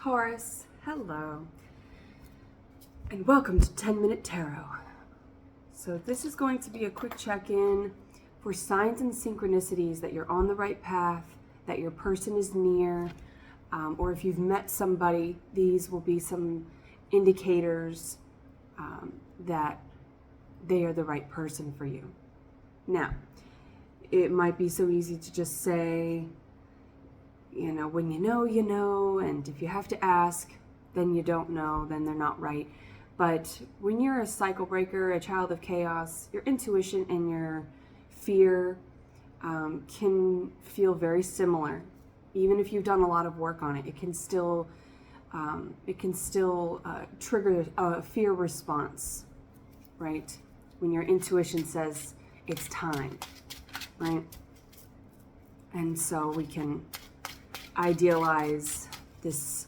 Taurus, hello, and welcome to 10-Minute Tarot. So this is going to be a quick check-in for signs and synchronicities that you're on the right path, that your person is near, or if you've met somebody, these will be some indicators that they are the right person for you. Now, it might be so easy to just say, you know, when you know, and if you have to ask, then you don't know, then they're not right. But when you're a cycle breaker, a child of chaos, your intuition and your fear can feel very similar. Even if you've done a lot of work on it, it can still trigger a fear response, right? When your intuition says it's time, right? And so we can idealize this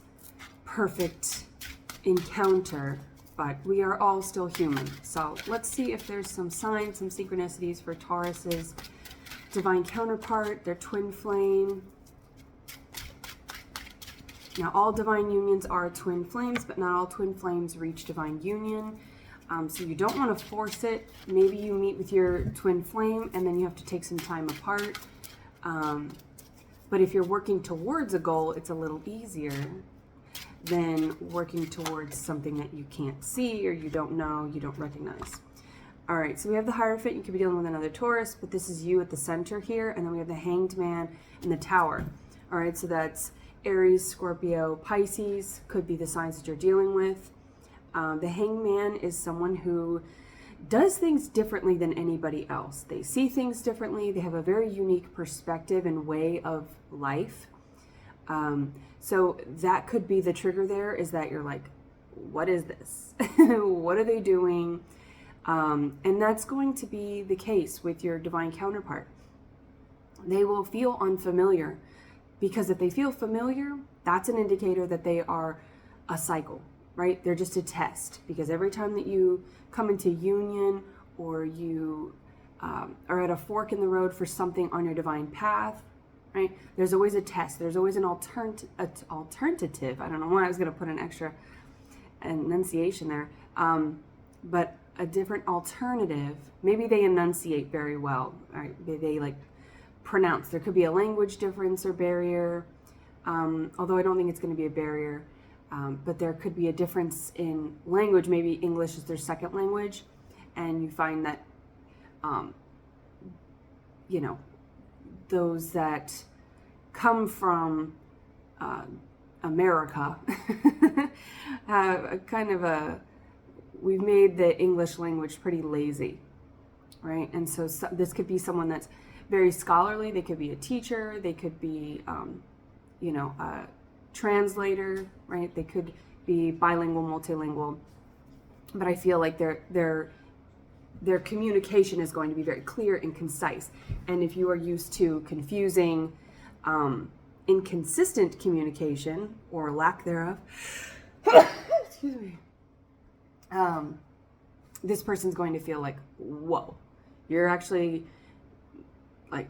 perfect encounter, but we are all still human. So let's see if there's some signs, some synchronicities for Taurus's divine counterpart, their twin flame. Now, all divine unions are twin flames, but not all twin flames reach divine union. So you don't want to force it. Maybe you meet with your twin flame and then you have to take some time apart. But if you're working towards a goal, it's a little easier than working towards something that you can't see or you don't know, you don't recognize. All right, so we have the Hierophant. You could be dealing with another Taurus, but this is you at the center here. And then we have the Hanged Man and the Tower. All right, so that's Aries, Scorpio, Pisces, could be the signs that you're dealing with. The Hanged Man is someone who does things differently than anybody else. They see things differently. They have a very unique perspective and way of life. So that could be the trigger there, is that you're like, what is this? What are they doing? And that's going to be the case with your divine counterpart. They will feel unfamiliar, because if they feel familiar, that's an indicator that they are a cycle, right? They're just a test, because every time that you come into union or you are at a fork in the road for something on your divine path, right? There's always a test. There's always an alternative. I don't know why I was going to put an extra enunciation there. But a different alternative. Maybe they enunciate very well. Right? They like pronounce. There could be a language difference or barrier. Although I don't think it's going to be a barrier. But there could be a difference in language. Maybe English is their second language, and you find that, you know, those that come from America have a kind of we've made the English language pretty lazy, right? And so this could be someone that's very scholarly. They could be a teacher. They could be, you know, a translator, right? They could be bilingual, multilingual, but I feel like their communication is going to be very clear and concise. And if you are used to confusing, inconsistent communication or lack thereof, excuse me, this person's going to feel like, whoa, you're actually like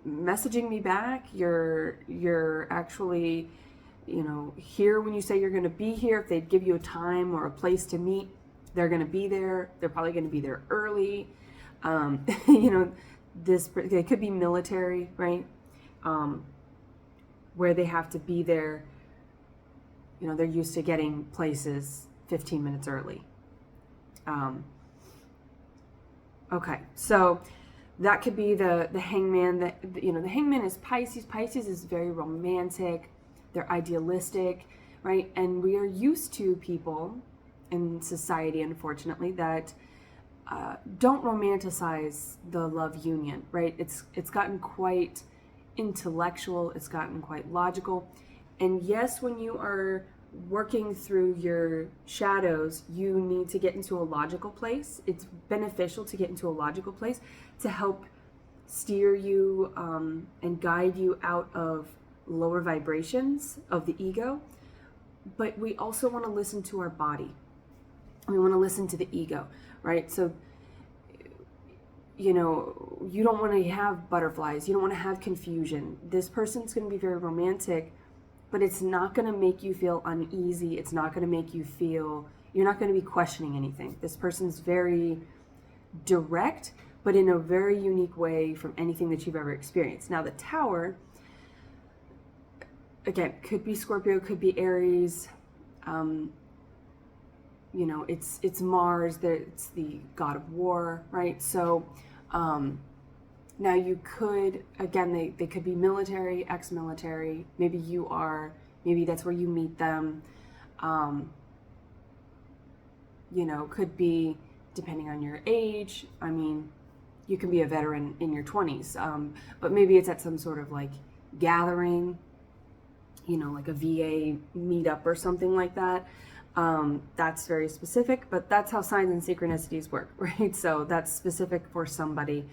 messaging me back. You're actually, you know, here when you say you're going to be here. If they give you a time or a place to meet, they're going to be there. They're probably going to be there early. You know, they could be military, right? Where they have to be there. You know, they're used to getting places 15 minutes early. Okay, so that could be the hangman. That, you know, the hangman is Pisces. Pisces is very romantic. They're idealistic, right? And we are used to people in society, unfortunately, that don't romanticize the love union, right? It's gotten quite intellectual. It's gotten quite logical. And yes, when you are working through your shadows, you need to get into a logical place. It's beneficial to get into a logical place to help steer you and guide you out of lower vibrations of the ego. But we also want to listen to our body. We want to listen to the ego, right? So, you know, you don't want to have butterflies. You don't want to have confusion. This person's going to be very romantic, but it's not going to make you feel uneasy. It's not going to make you feel, you're not going to be questioning anything. This person's very direct, but in a very unique way from anything that you've ever experienced. Now, the Tower, again, could be Scorpio, could be Aries. You know, it's Mars, it's the god of war, right? So now you could, again, they could be military, ex-military. Maybe you are, maybe that's where you meet them. You know, could be, depending on your age. I mean, you can be a veteran in your 20s, but maybe it's at some sort of like gathering, you know, like a VA meetup or something like that. That's very specific, but that's how signs and synchronicities work, right? So that's specific for somebody.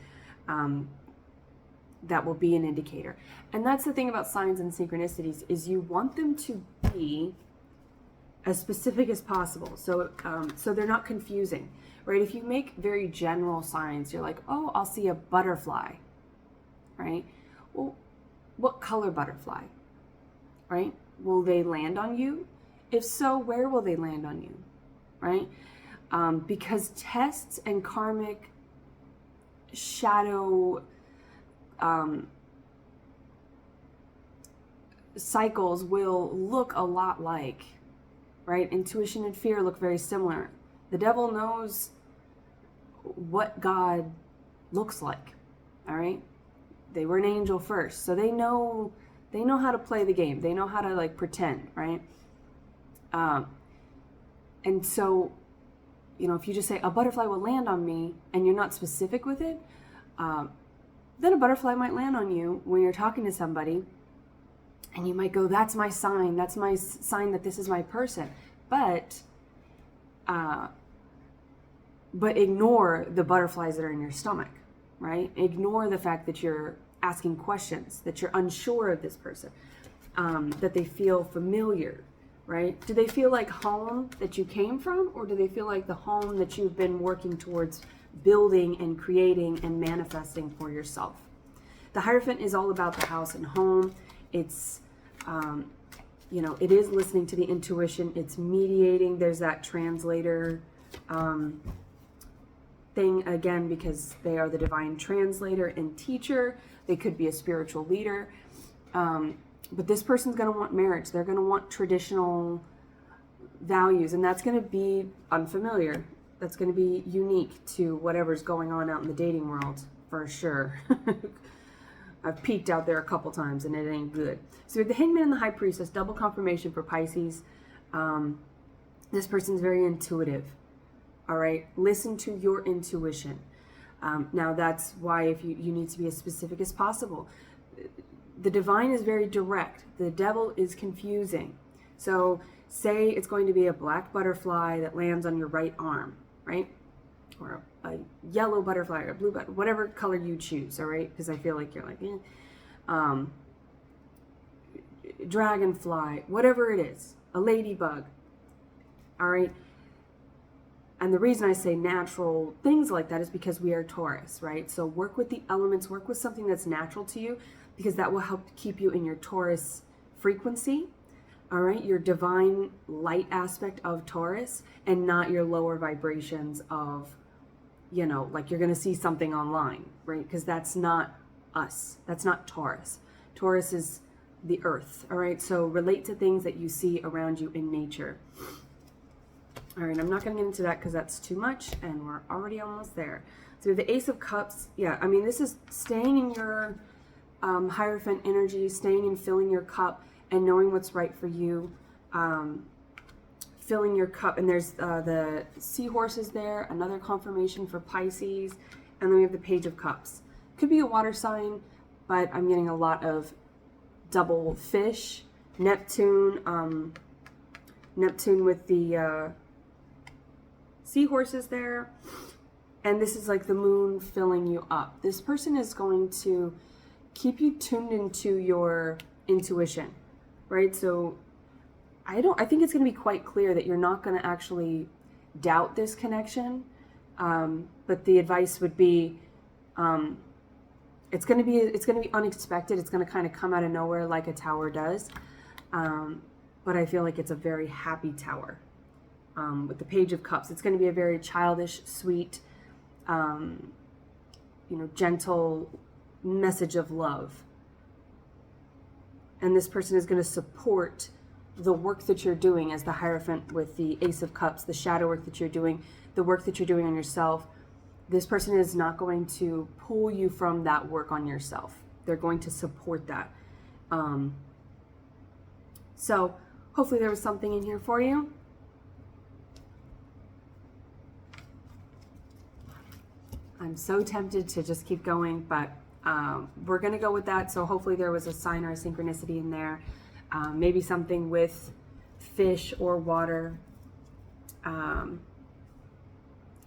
That will be an indicator. And that's the thing about signs and synchronicities, is you want them to be as specific as possible. So, so they're not confusing, right? If you make very general signs, you're like, oh, I'll see a butterfly, right? Well, what color butterfly, right? Will they land on you? If so, where will they land on you, right? Because tests and karmic shadow cycles will look a lot like, right? Intuition and fear look very similar. The devil knows what God looks like, all right? They were an angel first, so they know how to play the game. They know how to like pretend, right? And so, you know, if you just say a butterfly will land on me and you're not specific with it, then a butterfly might land on you when you're talking to somebody, and you might go, that's my sign. That's my sign that this is my person. But ignore the butterflies that are in your stomach, right? Ignore the fact that you're asking questions, that you're unsure of this person, that they feel familiar, right? Do they feel like home that you came from, or do they feel like the home that you've been working towards building and creating and manifesting for yourself? The Hierophant is all about the house and home. It's, you know, it is listening to the intuition. It's mediating. There's that translator thing again, because they are the divine translator and teacher. They could be a spiritual leader. But this person's going to want marriage. They're going to want traditional values, and that's going to be unfamiliar. That's going to be unique to whatever's going on out in the dating world, for sure. I've peeked out there a couple times, and it ain't good. So we have the Hangman and the High Priestess, double confirmation for Pisces. This person's very intuitive. All right, listen to your intuition. Now that's why if you need to be as specific as possible. The divine is very direct. The devil is confusing. So say it's going to be a black butterfly that lands on your right arm, right? Or a yellow butterfly or a blue butterfly, whatever color you choose, all right? Because I feel like you're like, dragonfly, whatever it is, a ladybug, all right? And the reason I say natural things like that is because we are Taurus, right? So work with the elements, work with something that's natural to you, because that will help keep you in your Taurus frequency, all right? Your divine light aspect of Taurus, and not your lower vibrations of, you know, like you're going to see something online, right? Because that's not us. That's not Taurus. Taurus is the earth, all right? So relate to things that you see around you in nature. All right, I'm not going to get into that because that's too much, and we're already almost there. So we have the Ace of Cups. Yeah, I mean, this is staying in your Hierophant energy, staying and filling your cup and knowing what's right for you. Filling your cup, and there's the seahorses there, another confirmation for Pisces, and then we have the Page of Cups. Could be a water sign, but I'm getting a lot of double fish, Neptune, Neptune with the seahorses there, and this is like the moon filling you up. This person is going to keep you tuned into your intuition, right? So I think it's going to be quite clear that you're not going to actually doubt this connection, but the advice would be, it's going to be unexpected. It's going to kind of come out of nowhere like a tower does. but I feel like it's a very happy tower. With the Page of Cups, it's going to be a very childish, sweet, gentle message of love. And this person is going to support the work that you're doing as the Hierophant with the Ace of Cups, the shadow work that you're doing, the work that you're doing on yourself. This person is not going to pull you from that work on yourself. They're going to support that. So hopefully there was something in here for you. I'm so tempted to just keep going, but we're going to go with that. So hopefully there was a sign or a synchronicity in there. Maybe something with fish or water.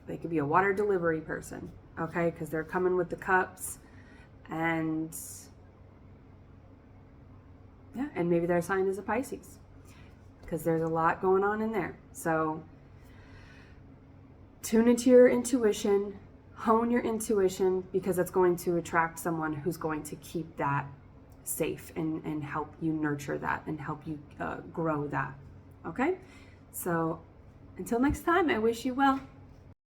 They could be a water delivery person, okay? Because they're coming with the cups, and yeah, and maybe their sign is a Pisces, because there's a lot going on in there. So tune into your intuition, hone your intuition, because it's going to attract someone who's going to keep that safe and help you nurture that and help you grow that, okay? So until next time, I wish you well.